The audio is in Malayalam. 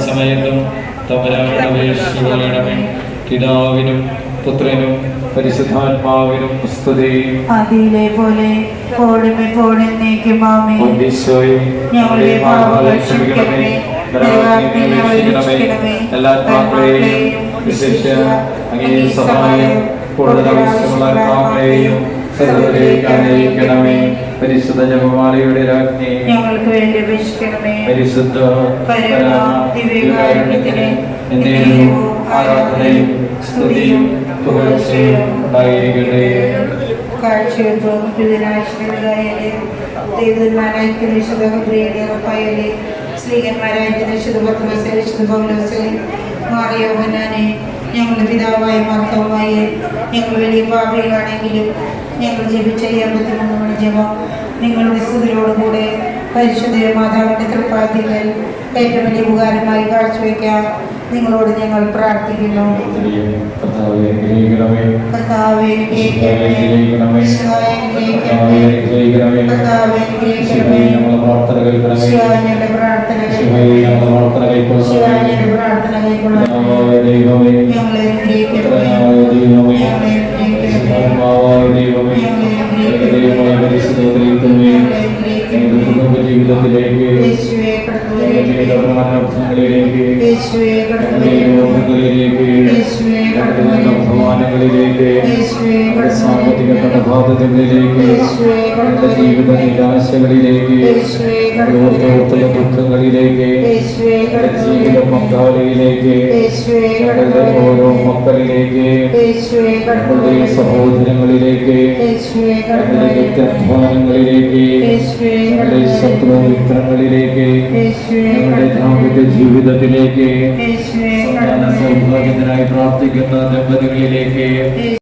സമയത്തും തമ്പുരാനപേക്ഷിക്കണമേ. പിതാവിനും പുത്രനും പരിശുദ്ധാത്മാവിനും സ്തുതി. ആദിയിലെ പോലെ എപ്പോഴും എപ്പോഴും എന്നേക്കും ആമേൻ. ഞങ്ങളുടെ പാപങ്ങൾ ക്ഷമിക്കണമേ, എല്ലാ ആത്മാക്കളെയും വിശിഷ്യ അങ്ങേ സഹായം കൂടുതൽ ആവശ്യമുള്ള ആത്മാക്കളെയും സർവ്വത്തിലേക്ക് അനയിക്കണമേ. പരിശുദ്ധ ജപമാലയുടെ രാജ്ഞി ഞങ്ങൾക്ക് വേണ്ടി അപേക്ഷിക്കണമേ. പരിശുദ്ധ ദിവ്യകാരുണ്യത്തിന് ആരാധനയും സ്തുതിയും പുകഴ്ചയും ഉണ്ടായിരിക്കട്ടെ. കാഴ്ചവെപ്പും സ്ത്രീകന്മാരായ ഞങ്ങളുടെ പിതാവായ മാർത്തവുമായി ഞങ്ങൾ വലിയ പാപികളാണെങ്കിലും ഞങ്ങൾ ജപിച്ച 53 മണി ജപം നിങ്ങളുടെ സ്തുതിയോടുകൂടെ പരിശുദ്ധ മാതാവിന്റെ തൃപ്പാത്തികൾ ഏറ്റവും വലിയ ഉപകാരമായി കാഴ്ചവെക്കാൻ നിങ്ങളോട് ഞങ്ങൾ പ്രാർത്ഥിക്കുന്നു. കർത്താവേ അനുഗ്രഹിക്കണമേ. കർത്താവേ അനുഗ്രഹിക്കണമേ. കർത്താവേ അനുഗ്രഹിക്കണമേ. കർത്താവേ അനുഗ്രഹിക്കണമേ. ഞങ്ങളുടെ പ്രാർത്ഥന കേൾക്കണമേ. ഞങ്ങളുടെ പ്രാർത്ഥന ഞങ്ങളുടെ പ്രാർത്ഥന കേൾക്കണമേ. ദൈവമേ ഞങ്ങളെ അനുഗ്രഹിക്കണമേ. ദൈവമേ ജീവിതത്തിലേക്ക് സാമ്പത്തിക കടബാധ്യതകളിലേക്ക് ജീവിത നിരാശകളിലേക്ക് ദുഃഖങ്ങളിലേക്ക് ജീവിത പങ്കാളിയിലേക്ക് ഞങ്ങളുടെ ഓരോ മക്കളിലേക്ക് ഞങ്ങളുടെ സഹോദരങ്ങളിലേക്ക് ഞങ്ങളുടെ വ്യക്തിധ്വാനങ്ങളിലേക്ക് ഞങ്ങളുടെ ശത്രു മിത്രങ്ങളിലേക്ക് ഞങ്ങളുടെ ദാമ്പത്യ ജീവിതത്തിലേക്ക് സൗഭാഗ്യത്തിനായി പ്രാർത്ഥിക്കുന്ന ദമ്പതികളിലേക്ക്